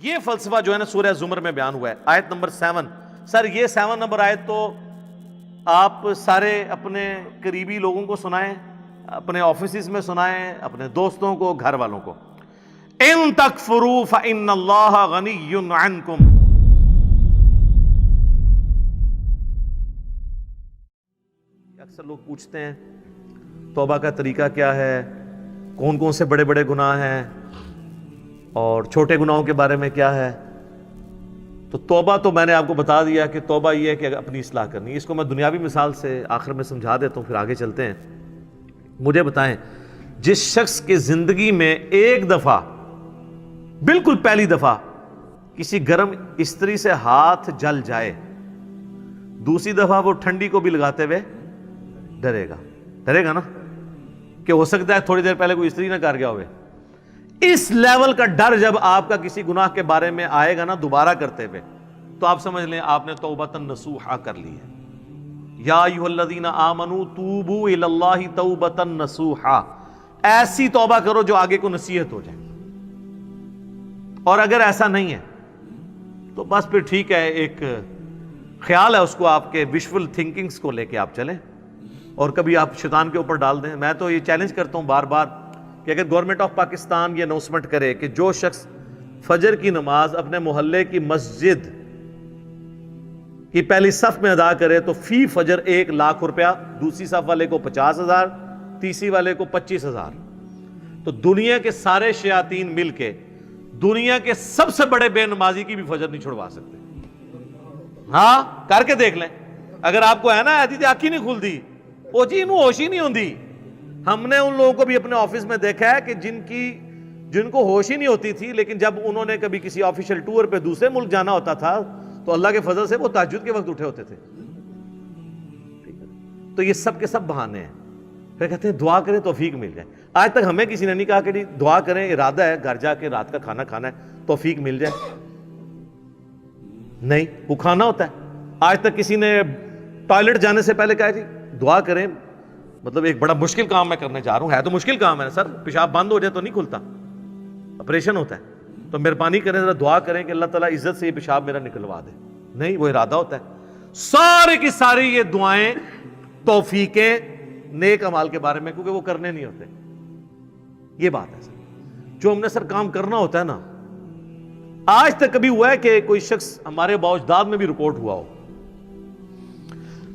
یہ فلسفہ جو ہے نا سورہ زمر میں بیان ہوا ہے، آیت نمبر 7۔ سر یہ 7 نمبر آیت تو آپ سارے اپنے قریبی لوگوں کو سنائیں، اپنے آفیسز میں سنائیں، اپنے دوستوں کو، گھر والوں کو۔ ان تکفروا فإن اللہ غنی عنکم۔ اکثر لوگ پوچھتے ہیں توبہ کا طریقہ کیا ہے، کون کون سے بڑے بڑے گناہ ہیں اور چھوٹے گناہوں کے بارے میں کیا ہے۔ تو توبہ تو میں نے آپ کو بتا دیا کہ توبہ یہ ہے کہ اپنی اصلاح کرنی ہے۔ اس کو میں دنیاوی مثال سے آخر میں سمجھا دیتا ہوں، پھر آگے چلتے ہیں۔ مجھے بتائیں، جس شخص کی زندگی میں ایک دفعہ، بالکل پہلی دفعہ، کسی گرم استری سے ہاتھ جل جائے، دوسری دفعہ وہ ٹھنڈی کو بھی لگاتے ہوئے ڈرے گا نا کہ ہو سکتا ہے تھوڑی دیر پہلے کوئی استری نہ کر گیا ہوئے۔ اس لیول کا ڈر جب آپ کا کسی گناہ کے بارے میں آئے گا نا دوبارہ کرتے ہوئے، تو آپ سمجھ لیں آپ نے توبۃ نصوحا کر لی ہے۔ یا ایھا الذین آمنوا توبوا الی اللہ توبۃ نصوحا، ایسی توبہ کرو جو آگے کو نصیحت ہو جائے۔ اور اگر ایسا نہیں ہے تو بس پھر ٹھیک ہے، ایک خیال ہے، اس کو آپ کے ویژول تھنکنگز کو لے کے آپ چلیں اور کبھی آپ شیطان کے اوپر ڈال دیں۔ میں تو یہ چیلنج کرتا ہوں بار بار کہ اگر گورنمنٹ آف پاکستان یہ اناؤنسمنٹ کرے کہ جو شخص فجر کی نماز اپنے محلے کی مسجد کی پہلی صف میں ادا کرے تو فی فجر 1 لاکھ روپیہ، دوسری صف والے کو 50,000، تیسری والے کو 25,000۔ تو دنیا کے سارے شیاطین مل کے دنیا کے سب سے بڑے بے نمازی کی بھی فجر نہیں چھڑوا سکتے۔ ہاں کر کے دیکھ لیں، اگر آپ کو ہے نا ایسی آنکھ ہی نہیں کھلتی، وہ جی انہوں ہوش ہی نہیں ہوندی۔ ہم نے ان لوگوں کو بھی اپنے آفس میں دیکھا ہے کہ جن کو ہوش ہی نہیں ہوتی تھی، لیکن جب انہوں نے کبھی کسی آفیشیل ٹور پہ دوسرے ملک جانا ہوتا تھا تو اللہ کے فضل سے وہ تہجد کے وقت اٹھے ہوتے تھے۔ تو یہ سب کے سب بہانے ہیں۔ پھر کہتے ہیں دعا کریں توفیق مل جائے۔ آج تک ہمیں کسی نے نہیں کہا کہ دعا کریں، ارادہ ہے گھر جا کے رات کا کھانا کھانا ہے توفیق مل جائے، نہیں، وہ کھانا ہوتا ہے۔ آج تک کسی نے ٹوائلٹ جانے سے پہلے کہا جی دعا کریں، مطلب ایک بڑا مشکل کام میں کرنے جا رہا ہوں، ہے تو مشکل کام ہے سر، پیشاب بند ہو جائے تو نہیں کھلتا، آپریشن ہوتا ہے، تو مہربانی کریں ذرا دعا کریں کہ اللہ تعالیٰ عزت سے یہ پیشاب میرا نکلوا دے، نہیں، وہ ارادہ ہوتا ہے۔ سارے کی ساری یہ دعائیں توفیقیں نیک اعمال کے بارے میں، کیونکہ وہ کرنے نہیں ہوتے۔ یہ بات ہے سر، جو ہم نے سر کام کرنا ہوتا ہے نا، آج تک کبھی ہوا ہے کہ کوئی شخص ہمارے باوجداد میں بھی رپورٹ ہوا ہو،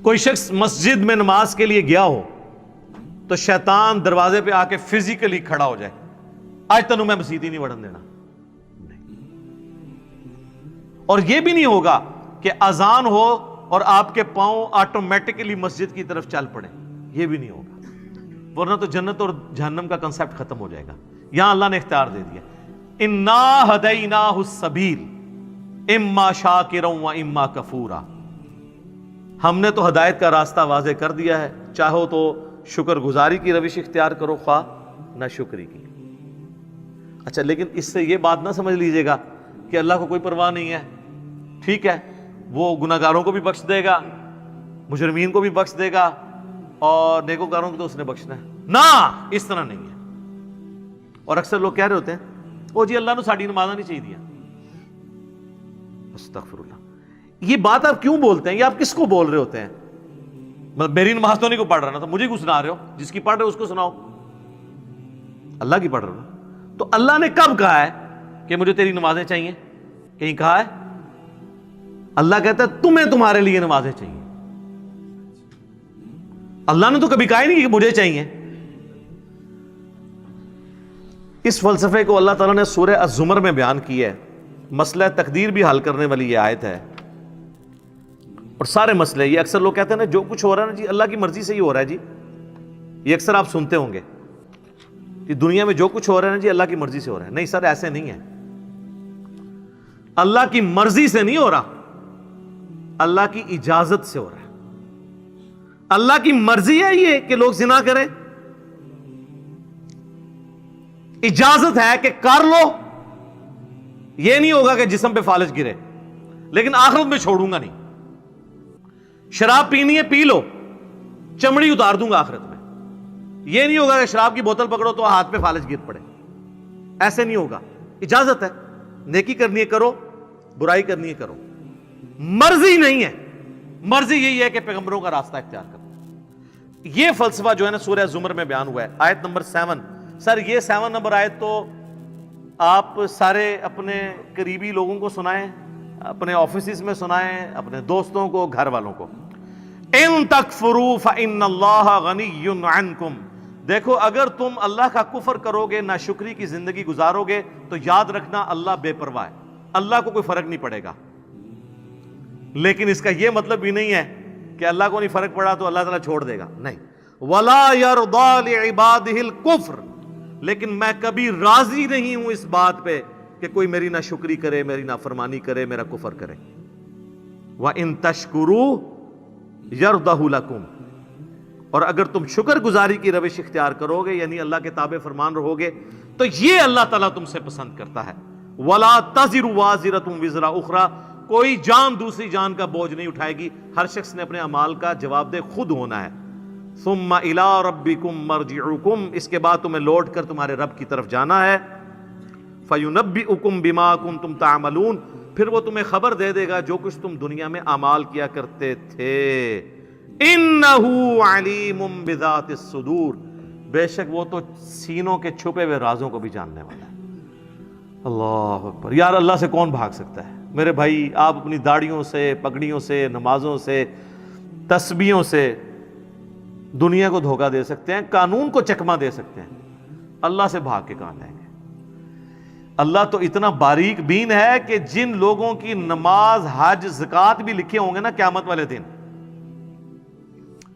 کوئی شخص مسجد میں نماز کے لیے گیا ہو تو شیطان دروازے پہ آ کے فزیکلی کھڑا ہو جائے، آج تنوں میں مسجد ہی نہیں وڑن دینا، نہیں۔ اور یہ بھی نہیں ہوگا کہ اذان ہو اور آپ کے پاؤں آٹومیٹکلی مسجد کی طرف چل پڑے، یہ بھی نہیں ہوگا، ورنہ تو جنت اور جہنم کا کنسپٹ ختم ہو جائے گا۔ یہاں اللہ نے اختیار دے دیا، انا ہدیناہ السبیل اما شاکرا و اما کفورا، ہم نے تو ہدایت کا راستہ واضح کر دیا ہے، چاہو تو شکر گزاری کی روش اختیار کرو، خواہ نہ شکری کی۔ اچھا، لیکن اس سے یہ بات نہ سمجھ لیجئے گا کہ اللہ کو کوئی پرواہ نہیں ہے، ٹھیک ہے وہ گناہگاروں کو بھی بخش دے گا، مجرمین کو بھی بخش دے گا، اور نیکوکاروں کو تو اس نے بخشنا ہے، نہ، اس طرح نہیں ہے۔ اور اکثر لوگ کہہ رہے ہوتے ہیں او جی اللہ نے ساڑی نمازہ نہیں چاہیے دیا، استغفر اللہ۔ یہ بات آپ کیوں بولتے ہیں؟ یہ آپ کس کو بول رہے ہوتے ہیں؟ مطلب میری نماز تو نہیں کو پڑھ رہا نا، تو مجھے کیوں سنا رہے ہو؟ جس کی پڑھ رہے ہو اس کو سناؤ، اللہ کی پڑھ رہے ہو۔ تو اللہ نے کب کہا ہے کہ مجھے تیری نمازیں چاہیے؟ کہیں کہا ہے؟ اللہ کہتا ہے تمہیں تمہارے لیے نمازیں چاہیے، اللہ نے تو کبھی کہا ہی نہیں کہ مجھے چاہیے۔ اس فلسفے کو اللہ تعالیٰ نے سورہ الزمر میں بیان کیا ہے، مسئلہ تقدیر بھی حل کرنے والی یہ آیت ہے، اور سارے مسئلے، یہ اکثر لوگ کہتے ہیں نا جو کچھ ہو رہا ہے نا جی اللہ کی مرضی سے ہی ہو رہا ہے جی، یہ اکثر آپ سنتے ہوں گے کہ دنیا میں جو کچھ ہو رہا ہے نا جی اللہ کی مرضی سے ہو رہا ہے۔ نہیں سر، ایسے نہیں ہے، اللہ کی مرضی سے نہیں ہو رہا، اللہ کی اجازت سے ہو رہا ہے۔ اللہ کی مرضی ہے یہ کہ لوگ زنا کریں، اجازت ہے کہ کر لو، یہ نہیں ہوگا کہ جسم پہ فالج گرے، لیکن آخرت میں چھوڑوں گا نہیں۔ شراب پینی ہے پی لو، چمڑی اتار دوں گا آخرت میں، یہ نہیں ہوگا کہ شراب کی بوتل پکڑو تو ہاتھ پہ فالج گر پڑے، ایسے نہیں ہوگا، اجازت ہے، نیکی کرنی ہے کرو، برائی کرنی ہے کرو، مرضی نہیں ہے، مرضی یہی ہے کہ پیغمبروں کا راستہ اختیار کرو۔ یہ فلسفہ جو ہے نا سورہ زمر میں بیان ہوا ہے، آیت نمبر 7۔ سر یہ 7 نمبر آیت تو آپ سارے اپنے قریبی لوگوں کو سنائیں، اپنے آفیسز میں سنائیں، اپنے دوستوں کو، گھر والوں کو۔ ان تکفروا فإن اللہ غنی عنکم، دیکھو اگر تم اللہ کا کفر کرو گے، ناشکری کی زندگی گزارو گے، تو یاد رکھنا اللہ بے پرواہ ہے، اللہ کو کوئی فرق نہیں پڑے گا۔ لیکن اس کا یہ مطلب بھی نہیں ہے کہ اللہ کو نہیں فرق پڑا تو اللہ تعالیٰ چھوڑ دے گا، نہیں۔ وَلَا يَرْضَى لِعِبَادِهِ الْكُفْرِ، لیکن میں کبھی راضی نہیں ہوں اس بات پہ کہ کوئی میری ناشکری کرے، میری نافرمانی کرے، میرا کفر کرے۔ وَإِن تَشْكُرُوا يَرْضَهُ لَكُمْ، اور اگر تم شکر گزاری کی روش اختیار کرو گے، یعنی اللہ کے تابع فرمان رہو گے، تو یہ اللہ تعالیٰ تم سے پسند کرتا ہے۔ وَلَا تَزِرُ وَازِرَةٌ وِزْرَ أُخْرَى، کوئی جان دوسری جان کا بوجھ نہیں اٹھائے گی، ہر شخص نے اپنے اعمال کا جواب دہ خود ہونا ہے۔ ثم الى ربکم مرجعکم، اس کے بعد تمہیں لوٹ کر تمہارے رب کی طرف جانا ہے۔ فینبئکم بما کنتم تعملون، پھر وہ تمہیں خبر دے دے گا جو کچھ تم دنیا میں اعمال کیا کرتے تھے۔ انہ علیم بذات الصدور، بے شک وہ تو سینوں کے چھپے ہوئے رازوں کو بھی جاننے والا ہے۔ اللہ اکبر، یار اللہ سے کون بھاگ سکتا ہے؟ میرے بھائی آپ اپنی داڑھیوں سے، پگڑیوں سے، نمازوں سے، تسبیحوں سے دنیا کو دھوکہ دے سکتے ہیں، قانون کو چکمہ دے سکتے ہیں، اللہ سے بھاگ کے کہاں جائیں گے؟ اللہ تو اتنا باریک بین ہے کہ جن لوگوں کی نماز، حج، زکوٰۃ بھی لکھے ہوں گے نا قیامت والے دن،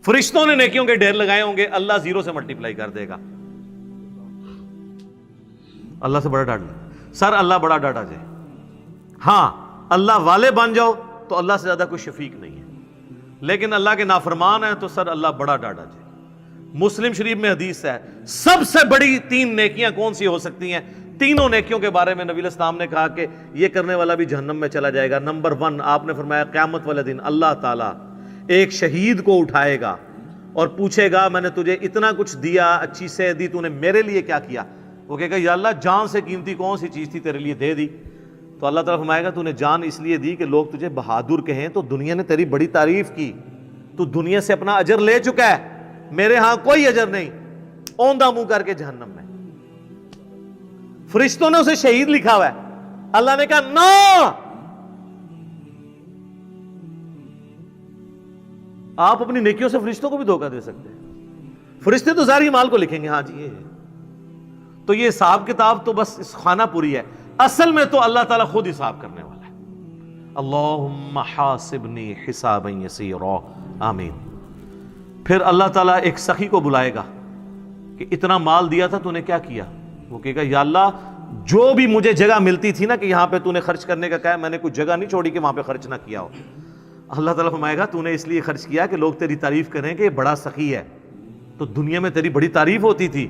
فرشتوں نے نیکیوں کے ڈھیر لگائے ہوں گے، اللہ 0 سے ملٹیپلائی کر دے گا۔ اللہ سے بڑا ڈر لے سر، اللہ بڑا ڈاٹا جائے۔ ہاں اللہ والے بن جاؤ تو اللہ سے زیادہ کوئی شفیق نہیں ہے، لیکن اللہ کے نافرمان ہیں تو سر اللہ بڑا ڈاٹا جائے۔ مسلم شریف میں حدیث ہے، سب سے بڑی 3 نیکیاں کون سی ہو سکتی ہیں؟ تینوں نیکیوں کے بارے میں نبی علیہ السلام نے کہا کہ یہ کرنے والا بھی جہنم میں چلا جائے گا۔ نمبر 1 آپ نے فرمایا قیامت والے دن اللہ تعالیٰ ایک شہید کو اٹھائے گا اور پوچھے گا میں نے تجھے اتنا کچھ دیا، اچھی صحت دی، تو نے میرے لیے کیا کیا؟ وہ کہے گا یا اللہ جان سے قیمتی کون سی چیز تھی تیرے لیے دے دی؟ تو اللہ تعالیٰ فرمائے گا تو نے جان اس لیے دی کہ لوگ تجھے بہادر کہیں، تو دنیا نے تیری بڑی تعریف کی، تو دنیا سے اپنا اجر لے چکا ہے، میرے ہاں کوئی اجر نہیں، اوندھا منہ کر کے جہنم میں۔ فرشتوں نے اسے شہید لکھا ہوا ہے، اللہ نے کہا نا، آپ اپنی نیکیوں سے فرشتوں کو بھی دھوکہ دے سکتے ہیں، فرشتے تو ظاہری مال کو لکھیں گے، ہاں جی یہ ہے، تو یہ حساب کتاب تو بس اس خانہ پوری ہے، اصل میں تو اللہ تعالیٰ خود حساب کرنے والا ہے۔ اللہم حاسبنی حسابا یسیرا، آمین۔ پھر اللہ تعالیٰ ایک سخی کو بلائے گا کہ اتنا مال دیا تھا تو نے کیا کیا؟ وہ کہے گا یا اللہ جو بھی مجھے جگہ ملتی تھی نا کہ یہاں پہ تو نے خرچ کرنے کا کہا، میں نے کوئی جگہ نہیں چھوڑی کہ وہاں پہ خرچ نہ کیا ہو۔ اللہ تعالیٰ فرمائے گا تو نے اس لیے خرچ کیا کہ لوگ تیری تعریف کریں کہ یہ بڑا سخی ہے، تو دنیا میں تیری بڑی تعریف ہوتی تھی،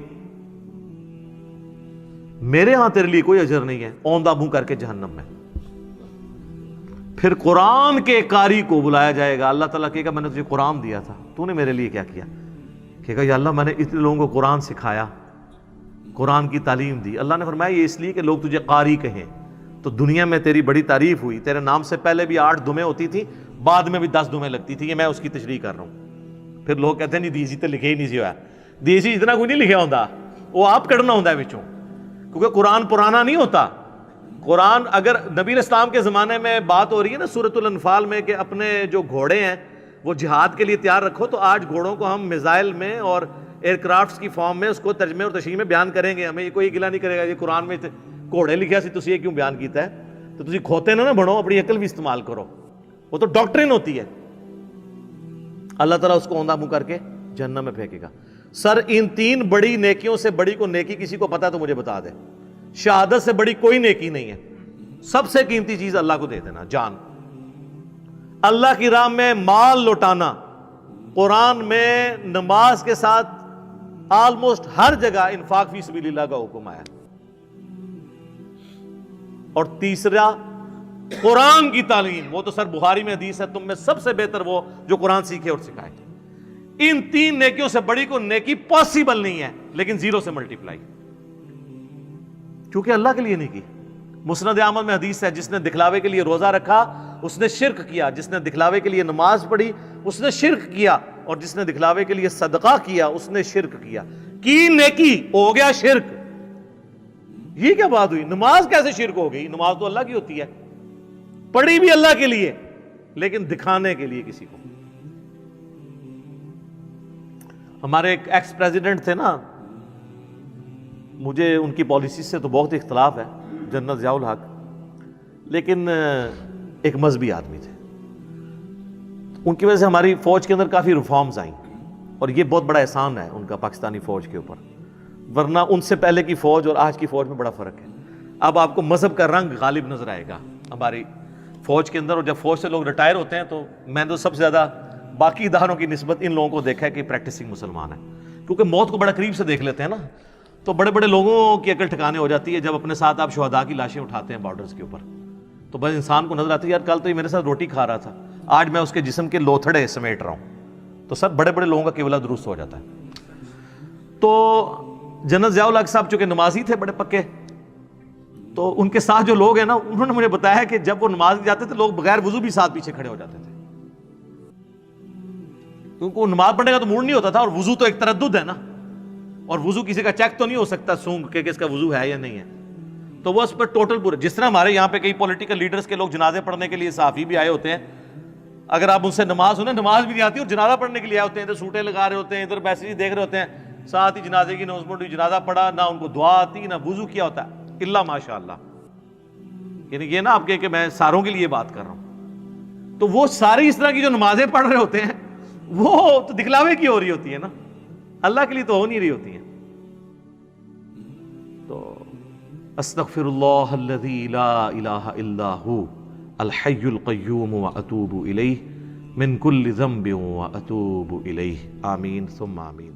میرے ہاں تیرے لیے کوئی اجر نہیں ہے، اوندھا منہ کر کے جہنم میں۔ پھر قرآن کے قاری کو بلایا جائے گا، اللہ تعالیٰ کہے گا میں نے تجھے قرآن دیا تھا، تو نے میرے لیے کیا کیا؟ کہے گا یا اللہ میں نے اتنے لوگوں کو قرآن سکھایا، قرآن کی تعلیم دی۔ اللہ نے فرمایا یہ اس لیے کہ لوگ تجھے قاری کہیں، تو دنیا میں تیری بڑی تعریف ہوئی، تیرے نام سے پہلے بھی 8 دمیں ہوتی تھی، بعد میں بھی 10 دمیں لگتی تھی، یہ میں اس کی تشریح کر رہا ہوں۔ پھر لوگ کہتے ہیں نہیں دیسی تو لکھے ہی نہیں سی ہوا، دیسی اتنا کوئی نہیں لکھا ہوتا، وہ آپ کڑنا ہوتا ہے بچوں، کیونکہ قرآن پرانا نہیں ہوتا۔ قرآن اگر نبی اسلام کے زمانے میں بات ہو رہی ہے نا سورۃ الانفال میں کہ اپنے جو گھوڑے ہیں وہ جہاد کے لیے تیار رکھو، تو آج گھوڑوں کو ہم میزائل میں اور ایئر کرافٹس کی فارم میں اس کو ترجمے اور تشریح میں بیان کریں گے، ہمیں یہ کوئی گلا نہیں کرے گا یہ قرآن میں گھوڑے لکھا سی تسی یہ کیوں بیان کیتا ہے؟ تو تسی کھوتے نہ بنو، اپنی عقل بھی استعمال کرو، وہ تو ڈاکٹرن ہوتی ہے۔ اللہ تعالیٰ اس کو اوندھا منہ کر کے جہنم میں پھینکے گا۔ سر ان 3 بڑی نیکیوں سے بڑی کو نیکی کسی کو پتا تو مجھے بتا دے، شہادت سے بڑی کوئی نیکی نہیں ہے، سب سے قیمتی چیز اللہ کو دے دینا، جان، اللہ کی راہ میں مال لوٹانا، قرآن میں نماز کے ساتھ آلموسٹ ہر جگہ انفاق فی سبیل اللہ کا حکم آیا۔ اور تیسرا قرآن کی تعلیم، وہ تو سر بخاری میں حدیث ہے تم میں سب سے بہتر وہ جو قرآن سیکھے اور سکھائے۔ ان 3 نیکیوں سے بڑی کو نیکی پاسبل نہیں ہے، لیکن 0 سے ملٹیپلائی، کیونکہ اللہ کے لیے نہیں کی، مسند احمد میں حدیث ہے جس نے دکھلاوے کے لیے روزہ رکھا اس نے شرک کیا، جس نے دکھلاوے کے لیے نماز پڑھی اس نے شرک کیا، اور جس نے دکھلاوے کے لیے صدقہ کیا اس نے شرک کیا. کی نیکی ہو گیا شرک. یہ کیا بات ہوئی؟ نماز کیسے شرک ہو گئی؟ نماز تو اللہ کی ہوتی ہے، پڑھی بھی اللہ کے لیے لیکن دکھانے کے لیے کسی کو. ہمارے ایک ایکس پریزیڈنٹ تھے نا، مجھے ان کی پالیسی سے تو بہت اختلاف ہے، جنرل ضیاء الحق، لیکن ایک مذہبی آدمی تھے. ان کی وجہ سے ہماری فوج کے اندر کافی ریفارمز آئیں، اور یہ بہت بڑا احسان ہے ان کا پاکستانی فوج کے اوپر، ورنہ ان سے پہلے کی فوج اور آج کی فوج میں بڑا فرق ہے. اب آپ کو مذہب کا رنگ غالب نظر آئے گا ہماری فوج کے اندر. اور جب فوج سے لوگ ریٹائر ہوتے ہیں تو میں تو سب سے زیادہ باقی اداروں کی نسبت ان لوگوں کو دیکھا ہے کہ پریکٹسنگ مسلمان ہیں، کیونکہ موت کو بڑا قریب سے دیکھ لیتے ہیں نا، تو بڑے بڑے لوگوں کی عقل ٹھکانے ہو جاتی ہے. جب اپنے ساتھ آپ شہداء کی لاشیں اٹھاتے ہیں بارڈرز کے اوپر، تو بس انسان کو نظر آتی ہے یار کل تو یہ میرے ساتھ روٹی کھا رہا تھا، آج میں اس کے جسم کے لوتھڑے سمیٹ رہا ہوں. تو سر بڑے بڑے لوگوں کا قبلہ درست ہو جاتا ہے. تو جنرل ضیاء الحق صاحب چونکہ نمازی تھے بڑے پکے، تو ان کے ساتھ جو لوگ ہیں نا انہوں نے مجھے بتایا کہ جب وہ نماز جاتے تھے لوگ بغیر وضو بھی ساتھ پیچھے کھڑے ہو جاتے تھے، کیونکہ وہ نماز پڑھنے کا تو موڈ نہیں ہوتا تھا، اور وضو تو ایک تردد ہے نا، اور وضو کسی کا چیک تو نہیں ہو سکتا سونگ کہ اس کا وضو ہے یا نہیں ہے. تو وہ اس پر ٹوٹل پورے، جس طرح ہمارے یہاں پہ کئی پولیٹیکل لیڈرز کے لوگ جنازے پڑھنے کے لیے صحافی بھی آئے ہوتے ہیں، اگر آپ ان سے نماز سنیں نماز بھی نہیں آتی اور جنازہ پڑھنے کے لیے آئے ہوتے ہیں، ادھر سوٹیں لگا رہے ہوتے ہیں، ادھر میسیج دیکھ رہے ہوتے ہیں، ساتھ ہی جنازے کی اناؤنسمنٹ، جنازہ پڑھا، نہ ان کو دعا آتی نہ وضو کیا ہوتا ہے، الا ماشاء اللہ. یعنی یہ نا آپ کہ میں ساروں کے لیے بات کر رہا ہوں. تو وہ ساری اس طرح کی جو نمازیں پڑھ رہے ہوتے ہیں وہ تو دکھلاوے کی ہو رہی ہوتی ہے نا، اللہ کے لیے تو ہو نہیں رہی ہوتی ہیں. تو استغفر اللہ الذی لا الہ الا ہو الحی القیوم واتوب الیہ من کل ذنب واتوب الیہ. آمین ثم آمین.